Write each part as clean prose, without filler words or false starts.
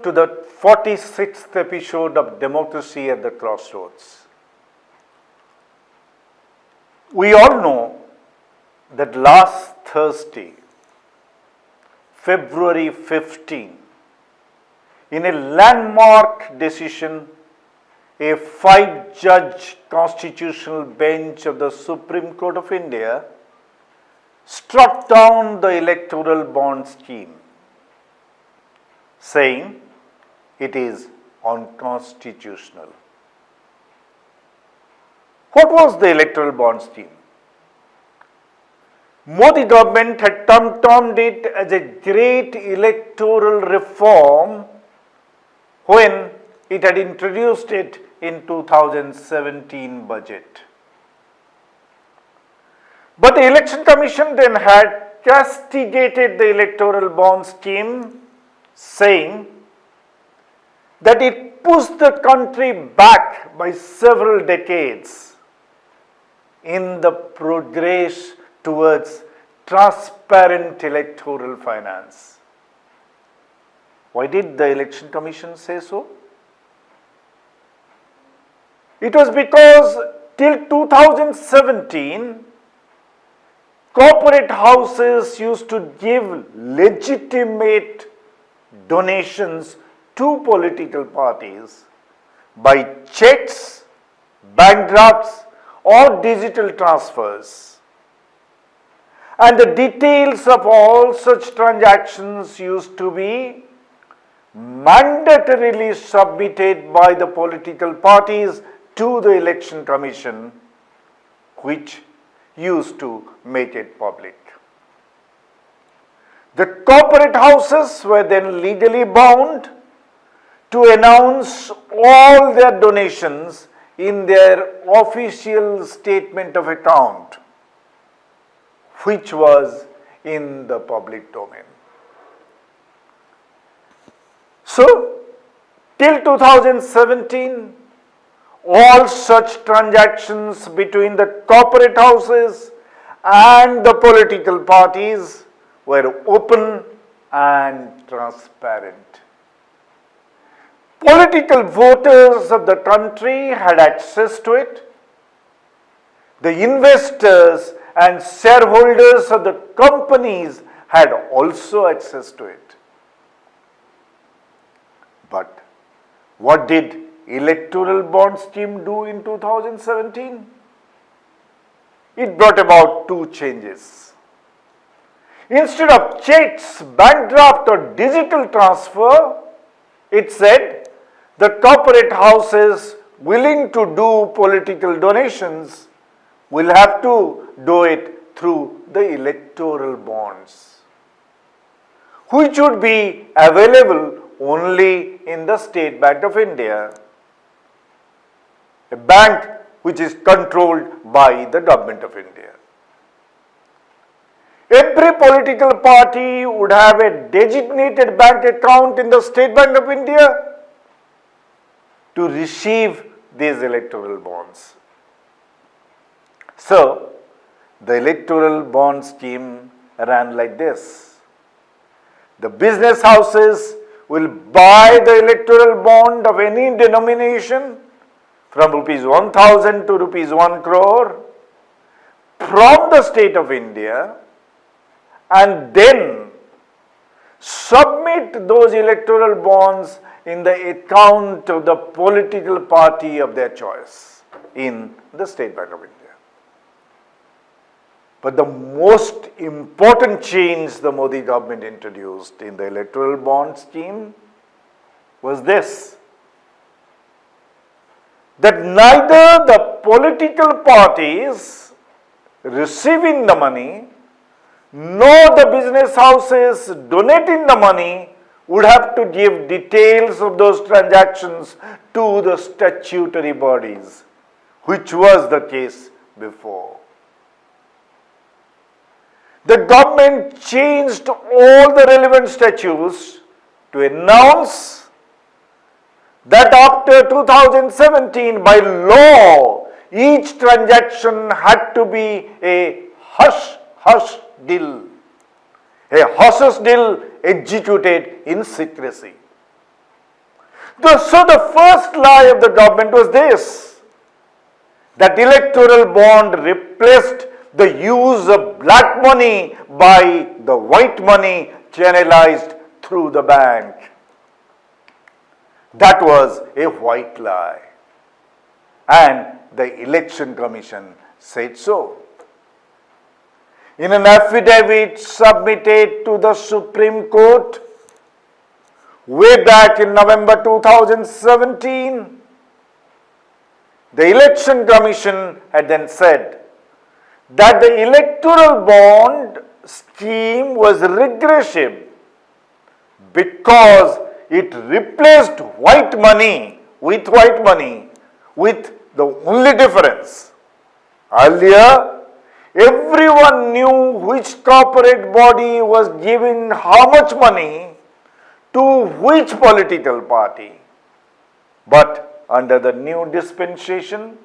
to the 46th episode of Democracy at the Crossroads. We all know that last Thursday, February 15, in a landmark decision, a 5-judge constitutional bench of the Supreme Court of India struck down the Electoral Bond Scheme, saying it is unconstitutional. What was the Electoral Bond Scheme? Modi government had termed it as a great electoral reform when it had introduced it in 2017 budget. But the Election Commission then had castigated the Electoral Bond Scheme, saying that it pushed the country back by several decades in the progress towards transparent electoral finance. Why did the Election Commission say so? It was because till 2017, corporate houses used to give legitimate donations to political parties by checks, bank drafts, or digital transfers. And the details of all such transactions used to be mandatorily submitted by the political parties to the Election Commission, which used to make it public. The corporate houses were then legally bound to announce all their donations in their official statement of account, which was in the public domain. So, till 2017, all such transactions between the corporate houses and the political parties were open and transparent. Political voters of the country had access to it. The investors and shareholders of the companies had also access to it. But what did Electoral Bond Scheme do in 2017? It brought about two changes. Instead of checks, bank draft, or digital transfer, it said the corporate houses willing to do political donations will have to do it through the electoral bonds, which would be available only in the State Bank of India, a bank which is controlled by the Government of India. Every political party would have a designated bank account in the State Bank of India to receive these electoral bonds. So, the Electoral Bond Scheme ran like this. The business houses will buy the electoral bond of any denomination from rupees 1,000 to rupees 1 crore from the State of India, and then submit those electoral bonds in the account of the political party of their choice in the State Bank of India. But the most important change the Modi government introduced in the Electoral Bond Scheme was this: that neither the political parties receiving the money nor the business houses donating the money would have to give details of those transactions to the statutory bodies, which was the case before. The government changed all the relevant statutes to announce that after 2017, by law, each transaction had to be a hush-hush deal, a hush-hush deal executed in secrecy. So the first lie of the government was this, that electoral bond replaced the use of black money by the white money channelized through the bank. That was a white lie, and the Election Commission said so. In an affidavit submitted to the Supreme Court way back in November 2017, the Election Commission had then said that the electoral bond scheme was regressive because it replaced white money with the only difference. Earlier, everyone knew which corporate body was giving how much money to which political party. But under the new dispensation,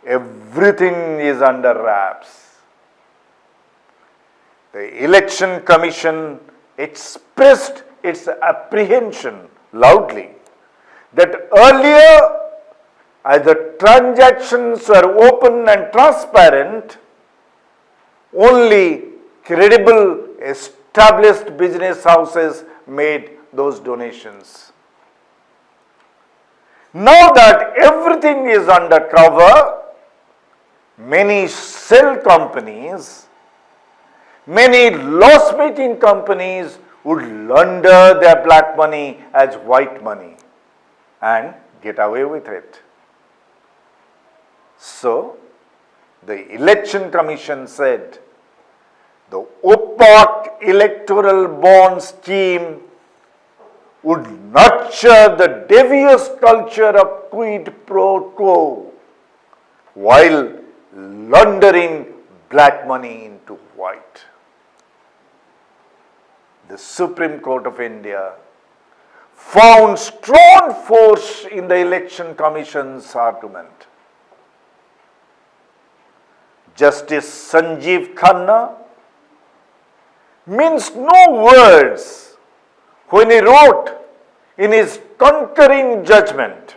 everything is under wraps. The Election Commission expressed its apprehension loudly that earlier, as the transactions were open and transparent, only credible established business houses made those donations. Now that everything is under cover, many shell companies, many loss-making companies would launder their black money as white money and get away with it. So, the Election Commission said the opaque electoral bond scheme would nurture the devious culture of quid pro quo while laundering black money into white. The Supreme Court of India found strong force in the Election Commission's argument. Justice Sanjeev Khanna minced no words when he wrote in his concurring judgment.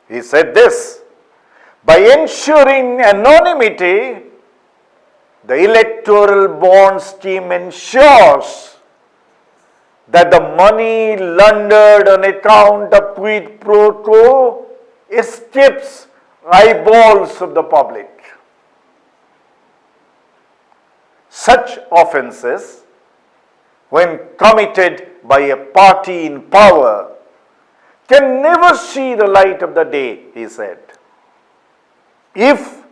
He said this: by ensuring anonymity, the electoral bond scheme ensures that the money laundered on account of quid pro quo escapes eyeballs of the public. Such offences, when committed by a party in power, can never see the light of the day, he said, if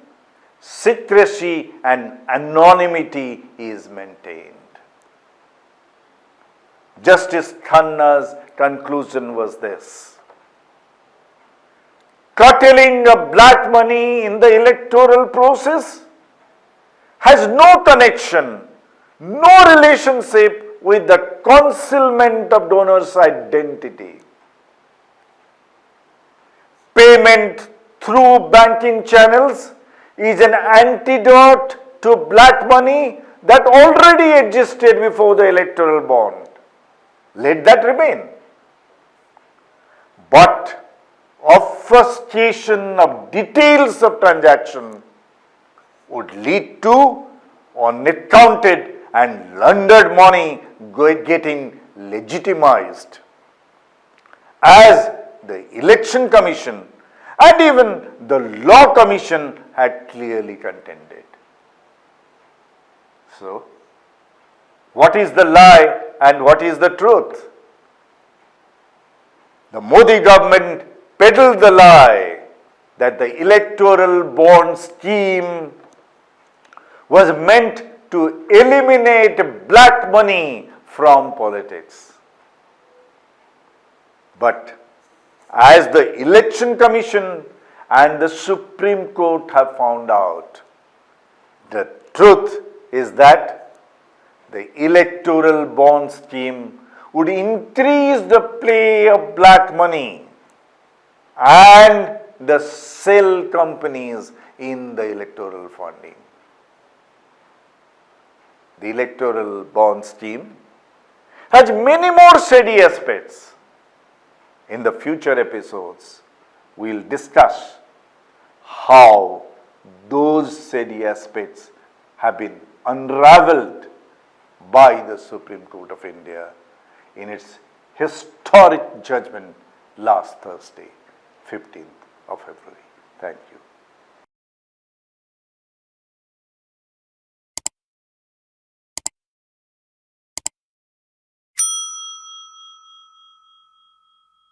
secrecy and anonymity is maintained. Justice Khanna's conclusion was this: curtailing of black money in the electoral process has no connection, no relationship with the concealment of donors' identity. Payment through banking channels is an antidote to black money that already existed before the electoral bond. Let that remain. But obfuscation of details of transaction would lead to unaccounted and laundered money getting legitimized, as the Election Commission and even the Law Commission had clearly contended. So, what is the lie and what is the truth? The Modi government peddled the lie that the electoral bond scheme was meant to eliminate black money from politics. But as the Election Commission and the Supreme Court have found out, the truth is that the electoral bond scheme would increase the play of black money and the shell companies in the electoral funding. The electoral bond scheme has many more shady aspects. In the future episodes, we'll discuss how those shady aspects have been unraveled by the Supreme Court of India in its historic judgment last Thursday, 15th of February. Thank you.